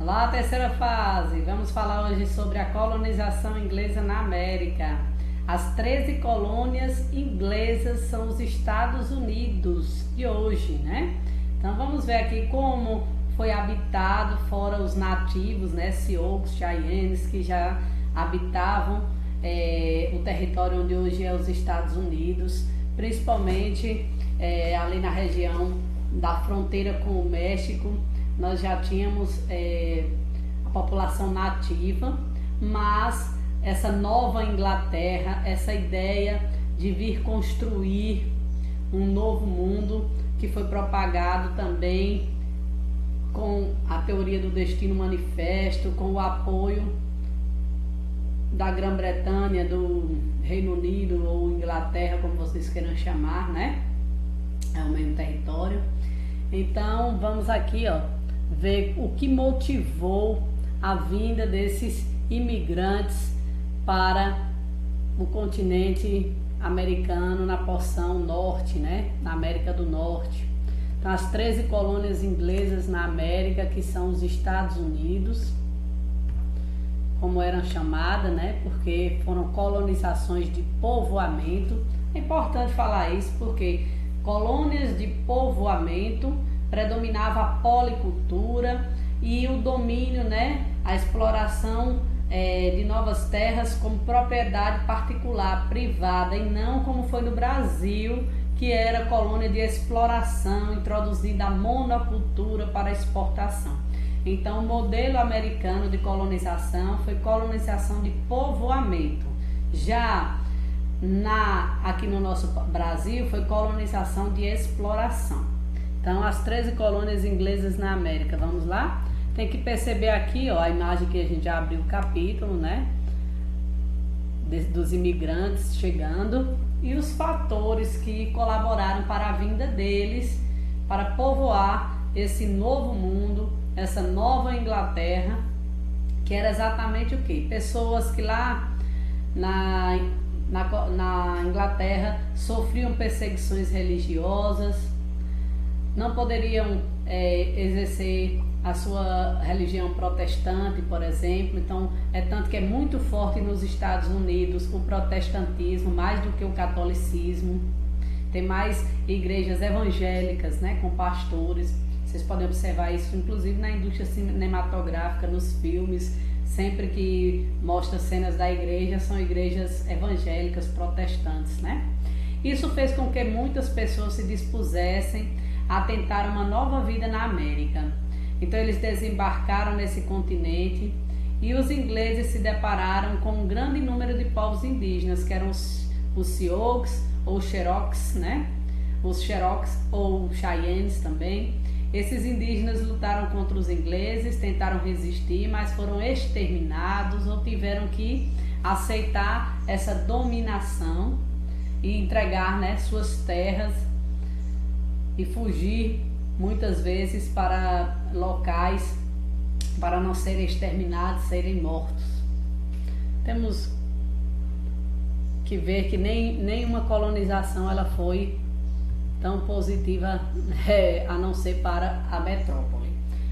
Olá, terceira fase. Vamos falar hoje sobre a colonização inglesa na América. As 13 colônias inglesas são os Estados Unidos de hoje, né? Então vamos ver aqui como foi habitado, fora os nativos, né? Sioux, Cheyennes, que já habitavam o território onde hoje é os Estados Unidos, principalmente ali na região da fronteira com o México. Nós já tínhamos a população nativa, mas essa nova Inglaterra, essa ideia de vir construir um novo mundo, que foi propagado também com a teoria do destino manifesto, com o apoio da Grã-Bretanha, do Reino Unido ou Inglaterra, como vocês queiram chamar, né? É o mesmo território. Então vamos aqui, ver o que motivou a vinda desses imigrantes para o continente americano, na porção norte, né? Na América do Norte. Então, as 13 colônias inglesas na América, que são os Estados Unidos, como eram chamadas, né? Porque foram colonizações de povoamento. É importante falar isso porque colônias de povoamento predominava a policultura e o domínio, né? A exploração de novas terras como propriedade particular, privada, e não como foi no Brasil, que era colônia de exploração, introduzida a monocultura para exportação. Então, o modelo americano de colonização foi colonização de povoamento. Já aqui no nosso Brasil foi colonização de exploração. Então, as 13 colônias inglesas na América, vamos lá? Tem que perceber aqui, a imagem que a gente já abriu o capítulo, né? Dos imigrantes chegando e os fatores que colaboraram para a vinda deles, para povoar esse novo mundo, essa nova Inglaterra, que era exatamente o quê? Pessoas que lá na Inglaterra sofriam perseguições religiosas, não poderiam exercer a sua religião protestante, por exemplo. Então, tanto que é muito forte nos Estados Unidos o protestantismo, mais do que o catolicismo. Tem mais igrejas evangélicas, né, com pastores. Vocês podem observar isso, inclusive, na indústria cinematográfica, nos filmes. Sempre que mostra cenas da igreja, são igrejas evangélicas, protestantes, né? Isso fez com que muitas pessoas se dispusessem a tentar uma nova vida na América. Então eles desembarcaram nesse continente e os ingleses se depararam com um grande número de povos indígenas, que eram os Sioux ou Cherokees, né? Os Cherokees ou Cheyennes também. Esses indígenas lutaram contra os ingleses, tentaram resistir, mas foram exterminados ou tiveram que aceitar essa dominação e entregar, né, suas terras e fugir muitas vezes para locais para não serem exterminados, serem mortos. Temos que ver que nenhuma colonização ela foi tão positiva, a não ser para a metrópole.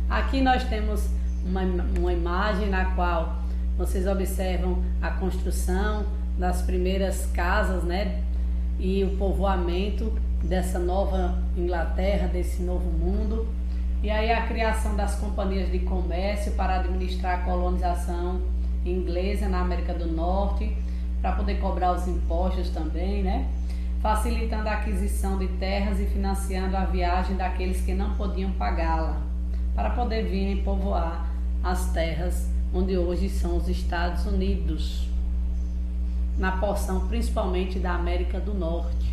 Aqui nós temos uma imagem na qual vocês observam a construção das primeiras casas, né, e o povoamento dessa nova Inglaterra, desse novo mundo, e aí a criação das companhias de comércio para administrar a colonização inglesa na América do Norte, para poder cobrar os impostos também, né? Facilitando a aquisição de terras e financiando a viagem daqueles que não podiam pagá-la, para poder virem povoar as terras onde hoje são os Estados Unidos, na porção principalmente da América do Norte.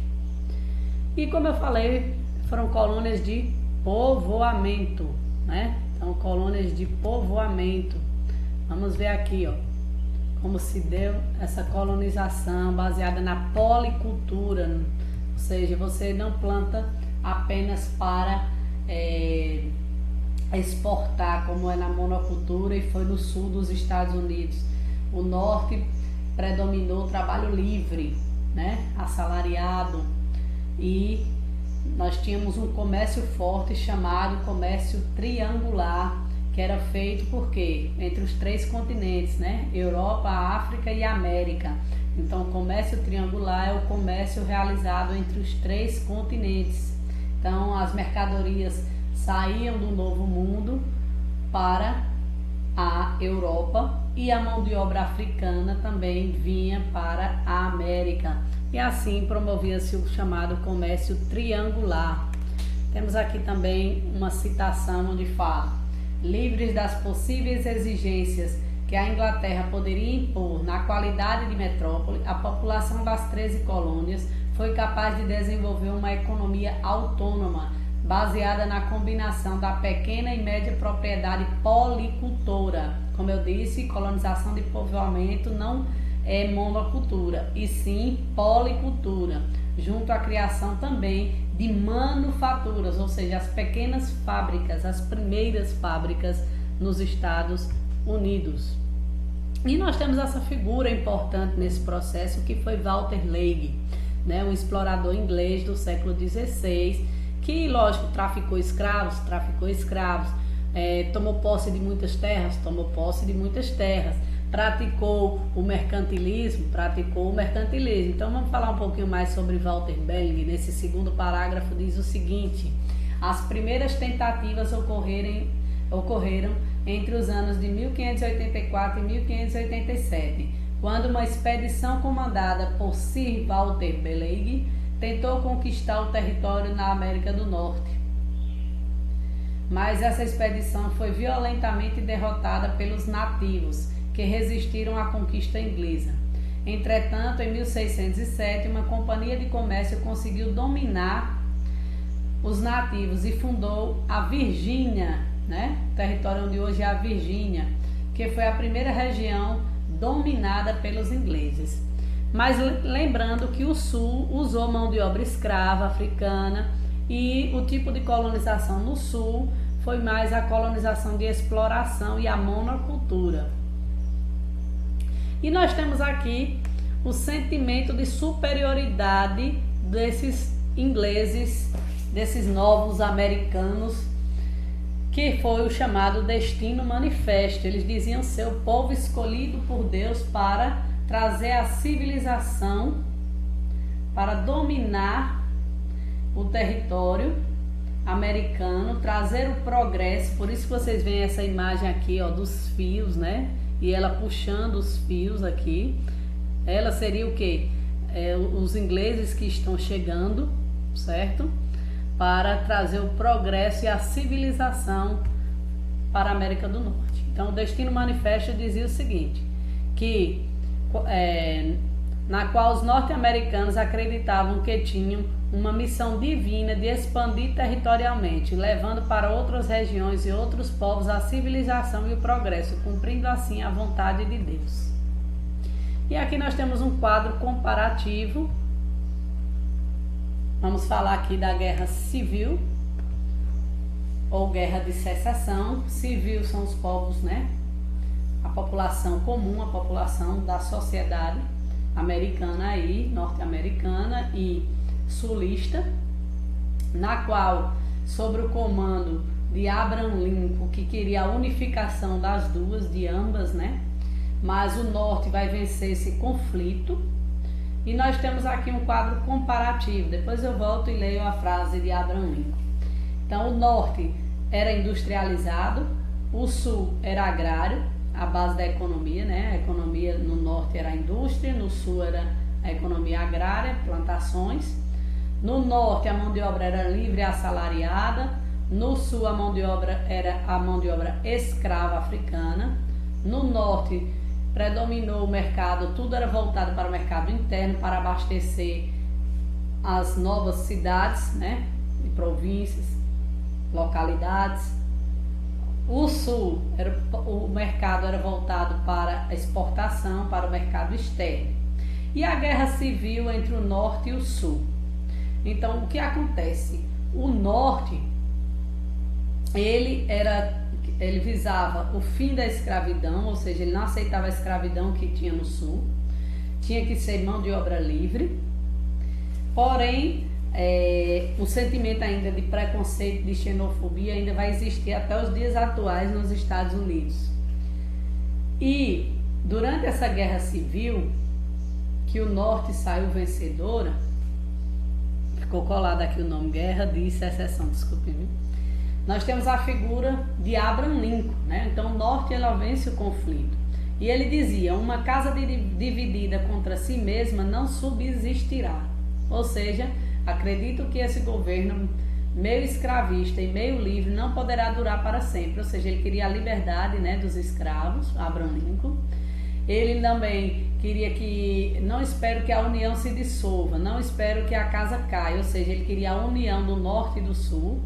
E como eu falei, foram colônias de povoamento, né? Então, colônias de povoamento. Vamos ver aqui, como se deu essa colonização baseada na policultura, ou seja, você não planta apenas para exportar, como é na monocultura e foi no sul dos Estados Unidos. O norte predominou o trabalho livre, né? Assalariado, e nós tínhamos um comércio forte chamado comércio triangular, que era feito por quê? Entre os 3 continentes, né? Europa, África e América. Então, o comércio triangular é o comércio realizado entre os 3 continentes. Então, as mercadorias saíam do Novo Mundo para a Europa e a mão de obra africana também vinha para a América. E assim promovia-se o chamado comércio triangular. Temos aqui também uma citação onde fala: livres das possíveis exigências que a Inglaterra poderia impor na qualidade de metrópole, a população das 13 colônias foi capaz de desenvolver uma economia autônoma, baseada na combinação da pequena e média propriedade policultora. Como eu disse, colonização de povoamento não é monocultura, e sim policultura, junto à criação também de manufaturas, ou seja, as pequenas fábricas, as primeiras fábricas nos Estados Unidos. E nós temos essa figura importante nesse processo que foi Walter Leigh, né, um explorador inglês do século XVI, que, lógico, traficou escravos, tomou posse de muitas terras, praticou o mercantilismo. Então vamos falar um pouquinho mais sobre Walter Benjamin. Nesse segundo parágrafo diz o seguinte: as primeiras tentativas ocorreram entre os anos de 1584 e 1587, quando uma expedição comandada por Sir Walter Benjamin tentou conquistar o território na América do Norte. Mas essa expedição foi violentamente derrotada pelos nativos, que resistiram à conquista inglesa. Entretanto, em 1607, uma companhia de comércio conseguiu dominar os nativos e fundou a Virgínia, né? O território onde hoje é a Virgínia, que foi a primeira região dominada pelos ingleses. Mas lembrando que o Sul usou mão de obra escrava africana, e o tipo de colonização no Sul foi mais a colonização de exploração e a monocultura. E nós temos aqui o sentimento de superioridade desses ingleses, desses novos americanos, que foi o chamado Destino Manifesto. Eles diziam ser o povo escolhido por Deus para trazer a civilização, para dominar o território americano, trazer o progresso. Por isso que vocês veem essa imagem aqui, ó, dos fios, né? E ela puxando os fios aqui. Ela seria o quê? Os ingleses que estão chegando, certo? Para trazer o progresso e a civilização para a América do Norte. Então, o Destino Manifesto dizia o seguinte, que na qual os norte-americanos acreditavam que tinham uma missão divina de expandir territorialmente, levando para outras regiões e outros povos a civilização e o progresso, cumprindo assim a vontade de Deus. E aqui nós temos um quadro comparativo. Vamos falar aqui da Guerra Civil ou Guerra de Secessão. Civil são os povos, né? A população comum, a população da sociedade americana aí, norte-americana e sulista, na qual, sob o comando de Abraham Lincoln, que queria a unificação das duas, de ambas, né? Mas o norte vai vencer esse conflito. E nós temos aqui um quadro comparativo. Depois eu volto e leio a frase de Abraham Lincoln. Então, o norte era industrializado, o sul era agrário, a base da economia, né? A economia no norte era a indústria, no sul era a economia agrária, plantações. No norte a mão de obra era livre e assalariada, no sul a mão de obra era a mão de obra escrava africana. No norte predominou o mercado, tudo era voltado para o mercado interno, para abastecer as novas cidades, né? E províncias, localidades. O sul, o mercado era voltado para a exportação, para o mercado externo. E a guerra civil entre o norte e o sul. Então, o que acontece? O norte, ele visava o fim da escravidão, ou seja, ele não aceitava a escravidão que tinha no sul. Tinha que ser mão de obra livre. Porém, o sentimento ainda de preconceito, de xenofobia ainda vai existir até os dias atuais nos Estados Unidos. E durante essa guerra civil, que o norte saiu vencedora, ficou colado aqui o nome Guerra de Secessão, desculpe, viu? Nós temos a figura de Abraham Lincoln, né? Então o norte ela vence o conflito. E ele dizia, uma casa dividida contra si mesma não subsistirá. Ou seja, acredito que esse governo meio escravista e meio livre não poderá durar para sempre. Ou seja, ele queria a liberdade, né, dos escravos, Abraham Lincoln. Ele também queria que, não espero que a união se dissolva, não espero que a casa caia. Ou seja, ele queria a união do norte e do sul,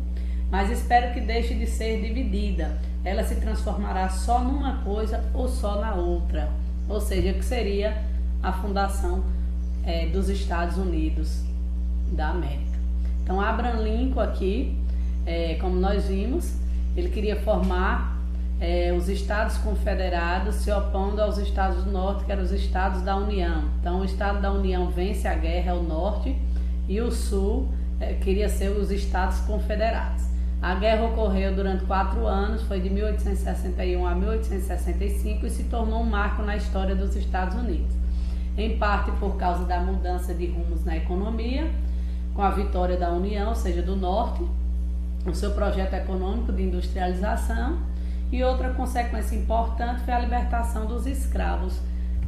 mas espero que deixe de ser dividida. Ela se transformará só numa coisa ou só na outra. Ou seja, que seria a fundação dos Estados Unidos da América. Então, Abraham Lincoln aqui, como nós vimos, ele queria formar os Estados Confederados, se opondo aos Estados do Norte, que eram os Estados da União. Então, o Estado da União vence a guerra, o Norte, e o Sul queria ser os Estados Confederados. A guerra ocorreu durante 4 anos, foi de 1861 a 1865 e se tornou um marco na história dos Estados Unidos. Em parte por causa da mudança de rumos na economia, com a vitória da União, ou seja, do Norte, o seu projeto econômico de industrialização, e outra consequência importante foi a libertação dos escravos,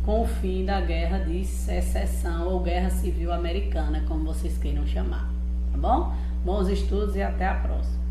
com o fim da Guerra de Secessão ou Guerra Civil Americana, como vocês queiram chamar. Tá bom? Bons estudos e até a próxima.